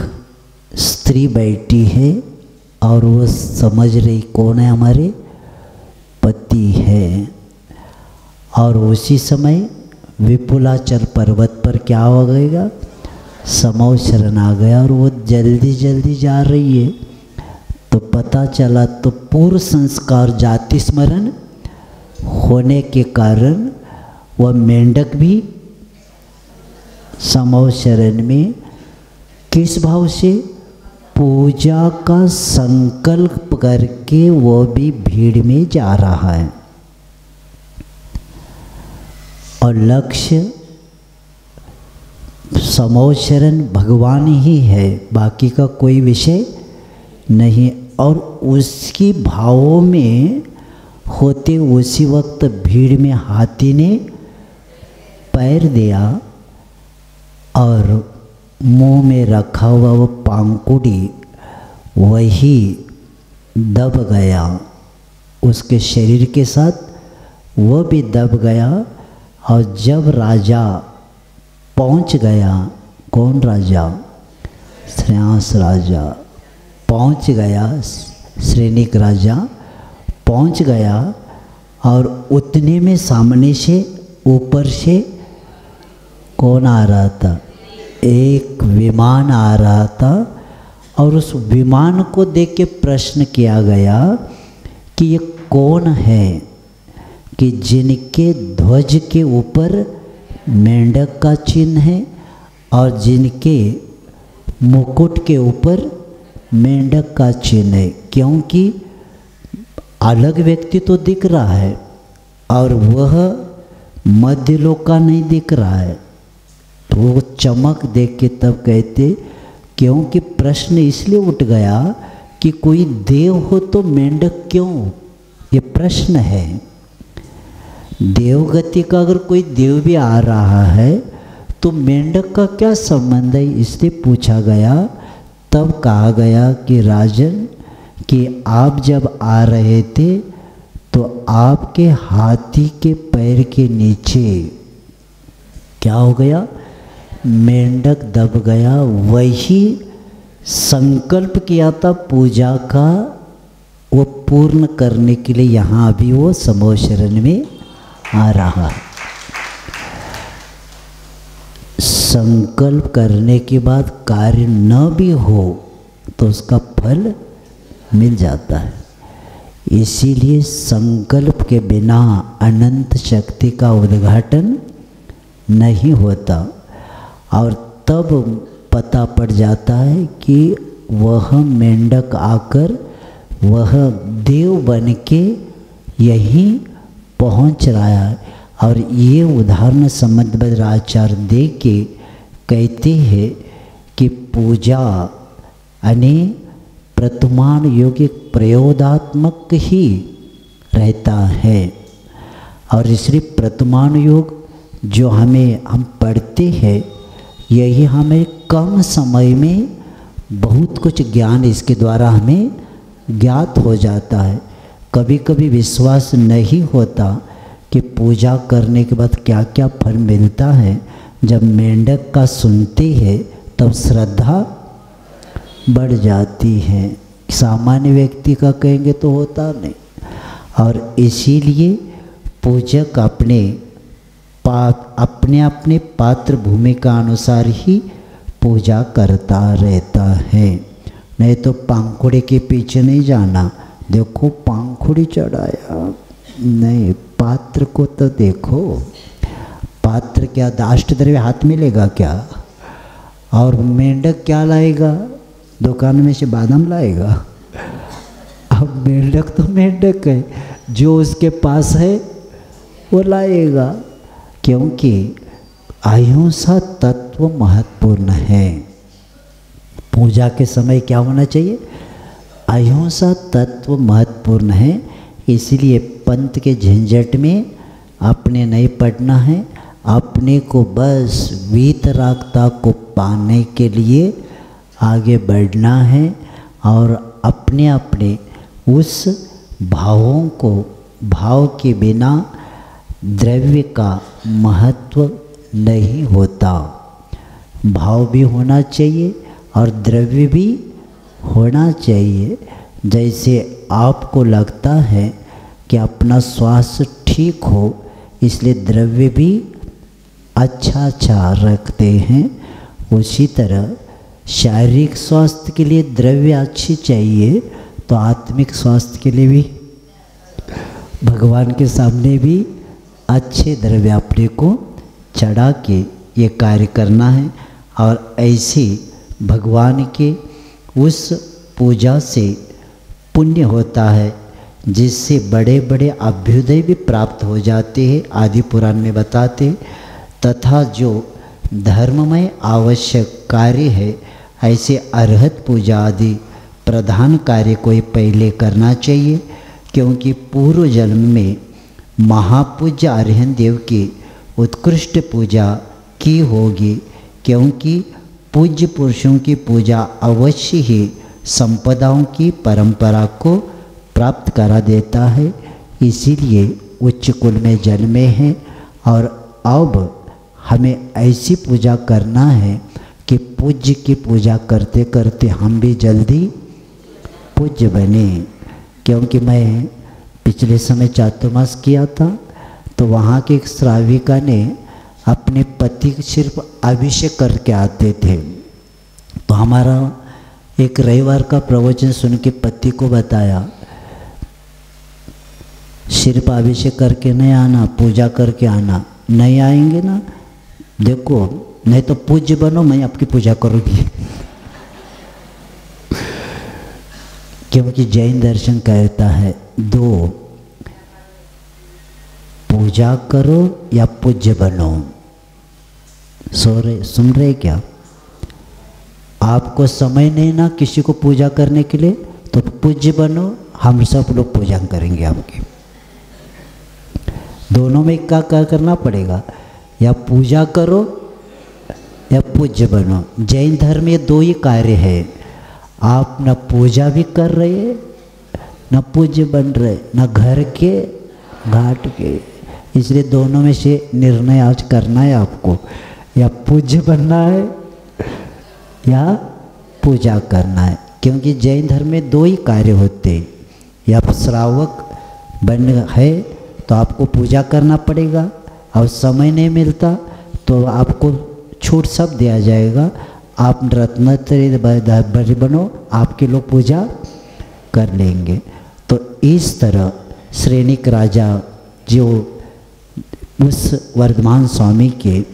स्त्री बैठी है और वो समझ रही कौन है? हमारे पति है। और उसी समय विपुलाचल पर्वत पर क्या हो गएगा? समौ शरण आ गया और वो जल्दी जल्दी जा रही है। तो पता चला तो पूर्व संस्कार जाति स्मरण होने के कारण वह मेंढक भी समौ शरण में किस भाव से? पूजा का संकल्प करके वो भी भीड़ में जा रहा है। और लक्ष्य समौ शरण भगवान ही है, बाकी का कोई विषय नहीं। और उसकी भावों में होते उसी वक्त भीड़ में हाथी ने पैर दिया और मुंह में रखा हुआ वो पांकुड़ी वही दब गया, उसके शरीर के साथ वो भी दब गया। और जब राजा पहुंच गया, कौन राजा? श्रेयांस राजा पहुंच गया, श्रेणिक राजा पहुंच गया। और उतने में सामने से ऊपर से कौन आ रहा था? एक विमान आ रहा था। और उस विमान को देख के प्रश्न किया गया कि ये कौन है कि जिनके ध्वज के ऊपर मेंढक का चिन्ह है और जिनके मुकुट के ऊपर मेंढक का चिन्ह है? क्योंकि अलग व्यक्ति तो दिख रहा है और वह मध्य लोक का नहीं दिख रहा है। तो वो चमक देख के तब कहते, क्योंकि प्रश्न इसलिए उठ गया कि कोई देव हो तो मेंढक क्यों? ये प्रश्न है। देवगति का अगर कोई देव भी आ रहा है तो मेंढक का क्या संबंध है? इसलिए पूछा गया। तब कहा गया कि राजन कि आप जब आ रहे थे तो आपके हाथी के पैर के नीचे क्या हो गया? मेंढक दब गया। वही संकल्प किया था पूजा का, वो पूर्ण करने के लिए यहाँ अभी वो समौ शरण में आ रहा है। संकल्प करने के बाद कार्य न भी हो तो उसका फल मिल जाता है। इसीलिए संकल्प के बिना अनंत शक्ति का उद्घाटन नहीं होता। और तब पता पड़ जाता है कि वह मेंढक आकर वह देव बन के यहीं पहुंच रहा है। और ये उदाहरण संबंध आचार्य दे के कहते हैं कि पूजा यानी प्रतुमान योग एक प्रयोगात्मक ही रहता है। और इसलिए प्रतुमान योग जो हम पढ़ते हैं, यही हमें कम समय में बहुत कुछ ज्ञान इसके द्वारा हमें ज्ञात हो जाता है। कभी कभी विश्वास नहीं होता कि पूजा करने के बाद क्या क्या फल मिलता है। जब मेंढक का सुनते हैं तब श्रद्धा बढ़ जाती है। सामान्य व्यक्ति का कहेंगे तो होता नहीं। और इसीलिए पूजक अपने अपने पात्र भूमिका अनुसार ही पूजा करता रहता है। नहीं तो पंखुड़ी के पीछे नहीं जाना, देखो पंखुड़ी चढ़ाया, नहीं, पात्र को तो देखो। पात्र क्या अष्टद्रव्य हाथ में लेगा क्या? और मेंढक क्या लाएगा? दुकान में से बादाम लाएगा। अब मेंढक तो मेंढक है, जो उसके पास है वो लाएगा, क्योंकि अहिंसा तत्व महत्वपूर्ण है। पूजा के समय क्या होना चाहिए? अहिंसा तत्व महत्वपूर्ण है। इसलिए पंथ के झंझट में अपने नहीं पड़ना है, अपने को बस वीतरागता को पाने के लिए आगे बढ़ना है और अपने अपने उस भावों को, भाव के बिना द्रव्य का महत्व नहीं होता। भाव भी होना चाहिए और द्रव्य भी होना चाहिए। जैसे आपको लगता है कि अपना स्वास्थ्य ठीक हो, इसलिए द्रव्य भी अच्छा रखते हैं, उसी तरह शारीरिक स्वास्थ्य के लिए द्रव्य अच्छी चाहिए, तो आत्मिक स्वास्थ्य के लिए भी भगवान के सामने भी अच्छे द्रव्य अपने को चढ़ा के ये कार्य करना है। और ऐसे भगवान के उस पूजा से पुण्य होता है, जिससे बड़े बड़े अभ्युदय भी प्राप्त हो जाते हैं, आदि पुराण में बताते। तथा जो धर्ममय आवश्यक कार्य है, ऐसे अरहत पूजा आदि प्रधान कार्य को ही पहले करना चाहिए, क्योंकि पूर्व जन्म में महापूज्य अरिहंत देव की उत्कृष्ट पूजा की होगी, क्योंकि पूज्य पुरुषों की पूजा अवश्य ही संपदाओं की परंपरा को प्राप्त करा देता है। इसीलिए उच्च कुल में जन्मे हैं और अब हमें ऐसी पूजा करना है कि पूज्य की पूजा करते करते हम भी जल्दी पूज्य बने। क्योंकि मैं पिछले समय चातुर्मास किया था, तो वहाँ की एक श्राविका ने अपने पति सिर्फ अभिषेक करके आते थे। तो हमारा एक रविवार का प्रवचन सुन के पति को बताया, सिर्फ अभिषेक करके नहीं आना, पूजा करके आना। नहीं आएंगे ना, देखो, नहीं तो पूज्य बनो, मैं आपकी पूजा करूँगी। क्योंकि जैन दर्शन कहता है, दो, पूजा करो या पूज्य बनो। सुन रहे क्या? आपको समय नहीं ना किसी को पूजा करने के लिए, तो पूज्य बनो, हम सब लोग पूजा करेंगे आपकी। दोनों में क्या करना पड़ेगा? या पूजा करो या पूज्य बनो। जैन धर्म में दो ही कार्य है, आप न पूजा भी कर रहे न पूज्य बन रहे, न घर के घाट के। इसलिए दोनों में से निर्णय आज करना है आपको, या पूज्य बनना है या पूजा करना है। क्योंकि जैन धर्म में दो ही कार्य होते हैं, या श्रावक बन है तो आपको पूजा करना पड़ेगा, और समय नहीं मिलता तो आपको छूट सब दिया जाएगा, आप रत्नत्रयी बनो, आपके लोग पूजा कर लेंगे। तो इस तरह श्रेणिक राजा जो उस वर्धमान स्वामी के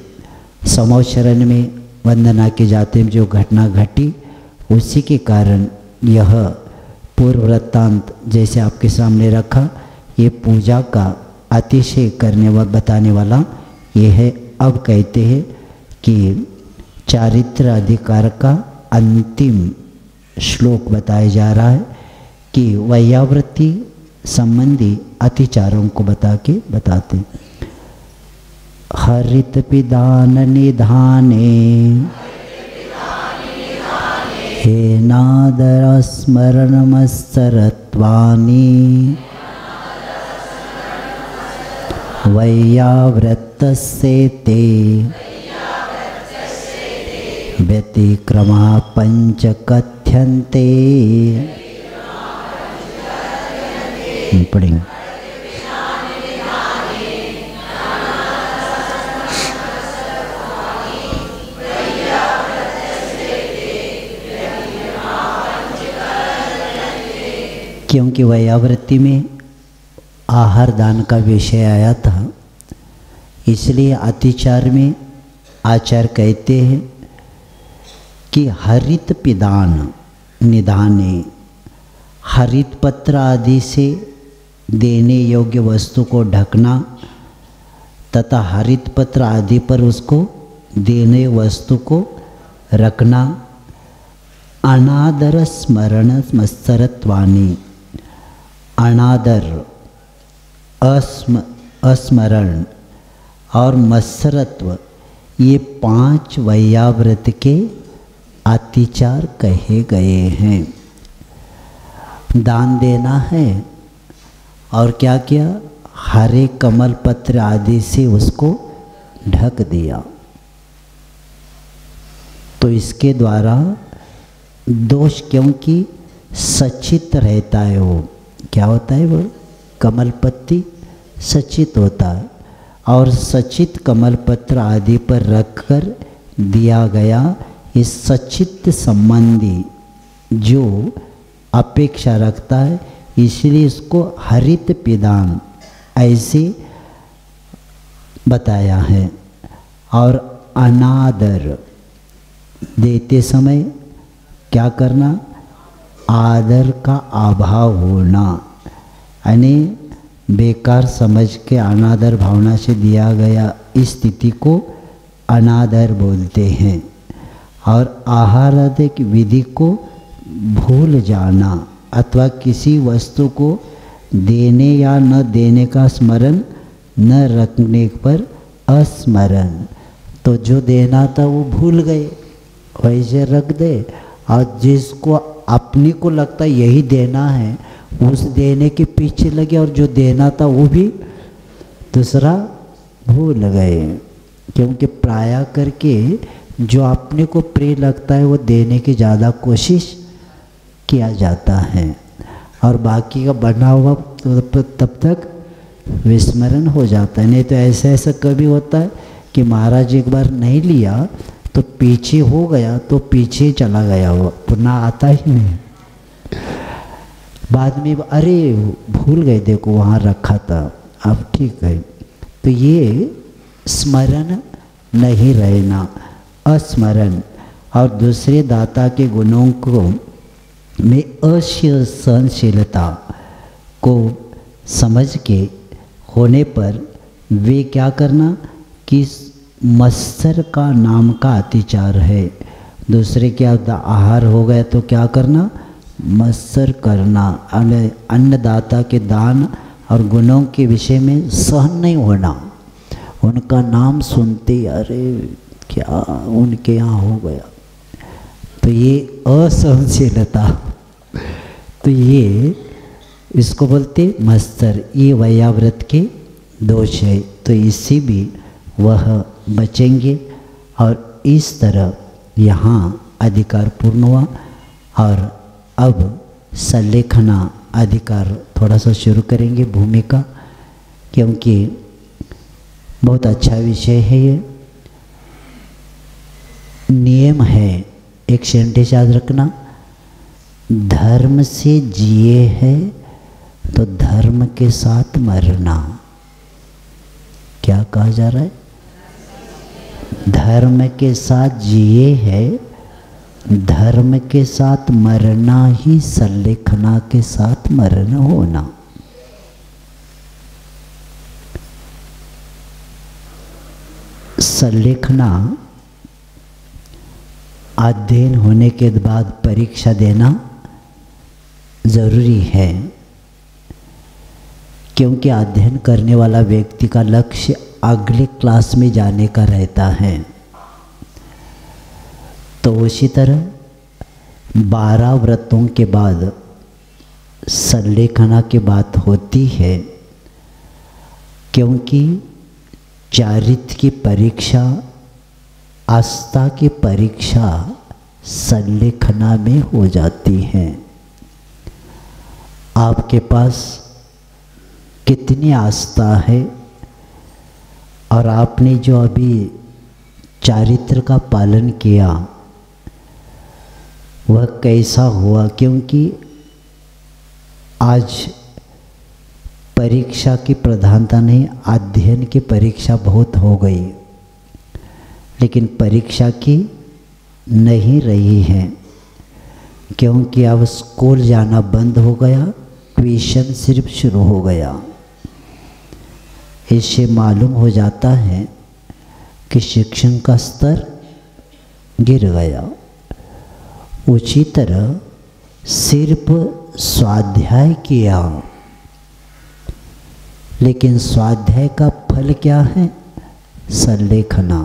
समो शरण में वंदना के जाते में जो घटना घटी, उसी के कारण यह पूर्व वृत्तांत जैसे आपके सामने रखा, ये पूजा का अतिशय करने व बताने वाला ये है। अब कहते हैं कि चारित्र अधिकार का अंतिम श्लोक बताया जा रहा है कि वैयावृत्ति संबंधी अतिचारों को बताते हैं। हरित पिदान निधाने हे नादर स्मरणमस्तरत्वानि वैयावृत्तस्य ते व्यतिक्रमा पंच कथ्यन्ते। पढ़ेंगे। क्योंकि वैयावृत्ति में आहार दान का विषय आया था, इसलिए अतिचार में आचार्य कहते हैं कि हरित पिदान निधाने, हरित पत्र आदि से देने योग्य वस्तु को ढकना तथा हरित पत्र आदि पर उसको देने वस्तु को रखना, अनादर स्मरण मत्सरत्वानि, अनादर अस्मरण और मत्सरत्व, ये 5 वैयावृत्त के अतिचार कहे गए हैं। दान देना है और क्या किया, हरे कमल पत्र आदि से उसको ढक दिया, तो इसके द्वारा दोष, क्योंकि सचित रहता है, वो क्या होता है, वो कमल पत्ती सचित होता है, और सचित कमल पत्र आदि पर रखकर दिया गया। इस सचित संबंधी जो अपेक्षा रखता है, इसलिए इसको हरित पिदान ऐसे बताया है। और अनादर देते समय क्या करना, आदर का अभाव होना, यानी बेकार समझ के अनादर भावना से दिया गया इस स्थिति को अनादर बोलते हैं। और आहार आदि की विधि को भूल जाना अथवा किसी वस्तु को देने या न देने का स्मरण न रखने पर अस्मरण, तो जो देना था वो भूल गए, वैसे रख दे, और जिसको अपने को लगता यही देना है उस देने के पीछे लगे, और जो देना था वो भी दूसरा भूल गए। क्योंकि प्राय करके जो अपने को प्रिय लगता है वो देने की ज़्यादा कोशिश किया जाता है, और बाकी का बना हुआ तो तब तक विस्मरण हो जाता है। नहीं तो ऐसा कभी होता है कि महाराज एक बार नहीं लिया तो पीछे हो गया, तो पीछे चला गया, वो पुनः आता ही नहीं। बाद में अरे भूल गए, देखो वहाँ रखा था, अब ठीक है। तो ये स्मरण नहीं रहना, अस्मरण। और दूसरे दाता के गुणों को में असहनशीलता को समझ के होने पर वे क्या करना कि मत्सर का नाम का अतिचार है। दूसरे क्या आहार हो गया तो क्या करना, मत्सर करना, अन्नदाता के दान और गुणों के विषय में सहन नहीं होना। उनका नाम सुनते अरे क्या उनके यहाँ हो गया, तो ये असहनशीलता, तो ये इसको बोलते मत्सर, ये वैयावृत्त के दोष है। तो इससे भी वह बचेंगे। और इस तरह यहाँ अधिकार पूर्ण हुआ। और अब संलेखना अधिकार थोड़ा सा शुरू करेंगे, भूमिका, क्योंकि बहुत अच्छा विषय है ये। नियम है, एक सेंटेंस याद रखना, धर्म से जिए है तो धर्म के साथ मरना। क्या कहा जा रहा है, धर्म के साथ जिए है, धर्म के साथ मरना ही संलेखना के साथ मरण होना। संलेखना अध्ययन होने के बाद परीक्षा देना जरूरी है, क्योंकि अध्ययन करने वाला व्यक्ति का लक्ष्य अगले क्लास में जाने का रहता है। तो उसी तरह 12 व्रतों के बाद संलेखना की बात होती है, क्योंकि चारित्र की परीक्षा, आस्था की परीक्षा संलेखना में हो जाती है। आपके पास कितनी आस्था है और आपने जो अभी चारित्र का पालन किया वह कैसा हुआ, क्योंकि आज परीक्षा की प्रधानता नहीं, अध्ययन की परीक्षा बहुत हो गई, लेकिन परीक्षा की नहीं रही है, क्योंकि अब स्कूल जाना बंद हो गया, ट्यूशन सिर्फ शुरू हो गया। इससे मालूम हो जाता है कि शिक्षण का स्तर गिर गया। उसी तरह सिर्फ स्वाध्याय किया, लेकिन स्वाध्याय का फल क्या है? संलेखना।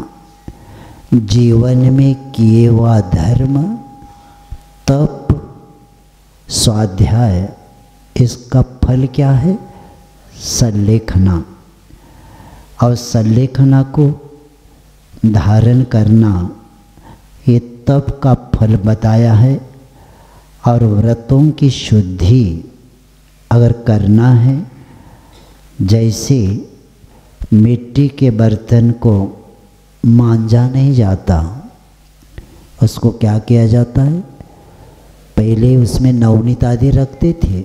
जीवन में किए हुआ धर्म, तप, स्वाध्याय, इसका फल क्या है? संलेखना। और संलेखना को धारण करना, ये तप का फल बताया है। और व्रतों की शुद्धि अगर करना है, जैसे मिट्टी के बर्तन को मांजा नहीं जाता, उसको क्या किया जाता है? पहले उसमें नवनीत आदि रखते थे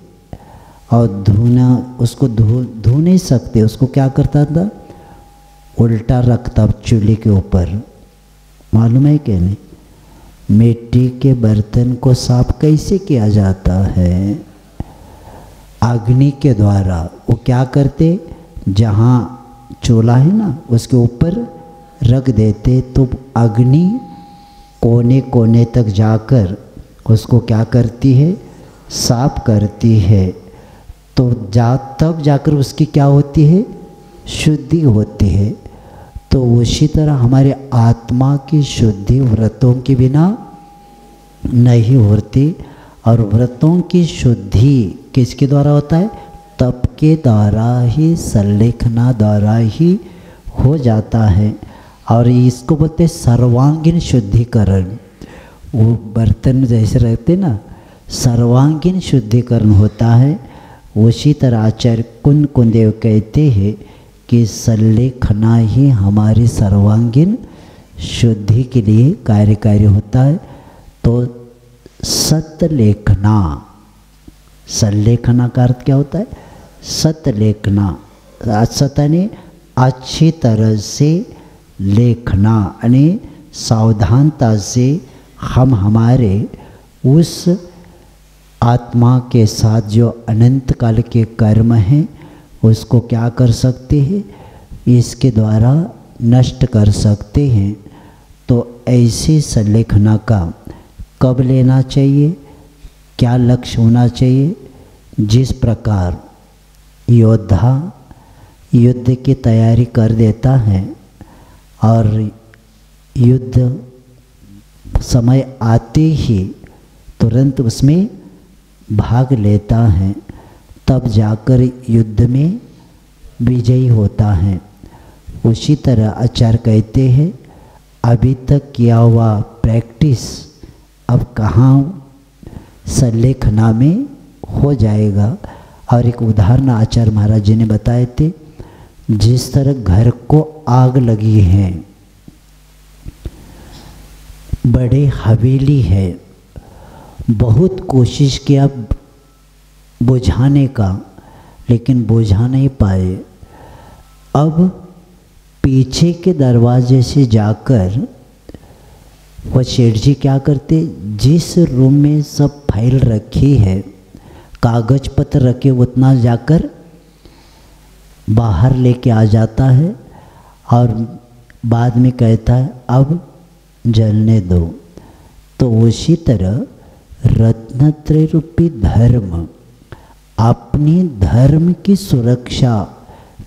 और धोना, उसको धो नहीं सकते, उसको क्या करता था? उल्टा रखता चूल्हे के ऊपर। मालूम है कि नहीं? मिट्टी के बर्तन को साफ कैसे किया जाता है? अग्नि के द्वारा। वो क्या करते? जहाँ चूल्हा है ना, उसके ऊपर रख देते, तो अग्नि कोने कोने तक जाकर उसको क्या करती है? साफ करती है। तो तब जाकर उसकी क्या होती है? शुद्धि होती है। तो उसी तरह हमारे आत्मा की शुद्धि व्रतों के बिना नहीं होती। और व्रतों की शुद्धि किसके द्वारा होता है? तप के द्वारा ही, संलेखना द्वारा ही हो जाता है। और इसको बोलते सर्वांगीण शुद्धिकरण। वो बर्तन जैसे रहते ना, सर्वांगीण शुद्धिकरण होता है। उसी तरह आचार्य कुंदेव कहते हैं कि संलेखना ही हमारी सर्वांगीण शुद्धि के लिए कार्यकारी होता है। तो सतलेखना, संलेखना का अर्थ क्या होता है? सतलेखना। सत यानी अच्छी तरह से लेखना, यानी सावधानता से हम हमारे उस आत्मा के साथ जो अनंत काल के कर्म हैं उसको क्या कर सकते हैं? इसके द्वारा नष्ट कर सकते हैं। तो ऐसी संलेखना का कब लेना चाहिए? क्या लक्ष्य होना चाहिए? जिस प्रकार योद्धा युद्ध की तैयारी कर देता है और युद्ध समय आते ही तुरंत उसमें भाग लेता है, तब जाकर युद्ध में विजयी होता है। उसी तरह आचार्य कहते हैं अभी तक किया हुआ प्रैक्टिस अब कहाँ संलेखना में हो जाएगा। और एक उदाहरण आचार्य महाराज जी ने बताए थे, जिस तरह घर को आग लगी है, बड़े हवेली है, बहुत कोशिश किया बुझाने का, लेकिन बुझा नहीं पाए। अब पीछे के दरवाजे से जाकर वह सेठ जी क्या करते? जिस रूम में सब फाइल रखी है, कागज पत्र रखे, उतना जाकर बाहर लेके आ जाता है और बाद में कहता है अब जलने दो। तो उसी तरह रत्नत्रय रूपी धर्म, अपनी धर्म की सुरक्षा,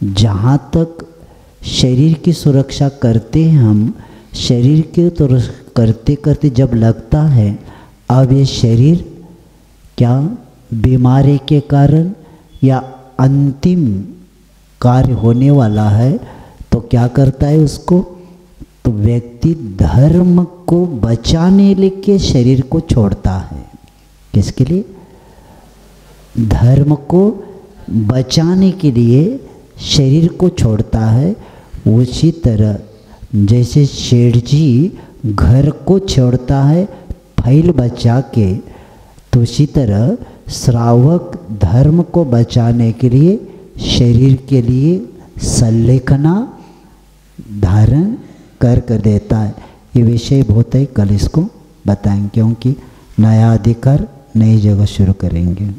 जहाँ तक शरीर की सुरक्षा करते हैं हम, शरीर के तो करते करते जब लगता है अब ये शरीर क्या बीमारी के कारण या अंतिम कार्य होने वाला है, तो क्या करता है उसको? तो व्यक्ति धर्म को बचाने लेके शरीर को छोड़ता है। किसके लिए? धर्म को बचाने के लिए शरीर को छोड़ता है। उसी तरह जैसे शेठ जी घर को छोड़ता है फाइल बचा के, तो उसी तरह श्रावक धर्म को बचाने के लिए शरीर के लिए संलेखना धारण कर देता है। ये विषय बहुत है, कल इसको बताएंगे, क्योंकि नया अधिकार नई जगह शुरू करेंगे।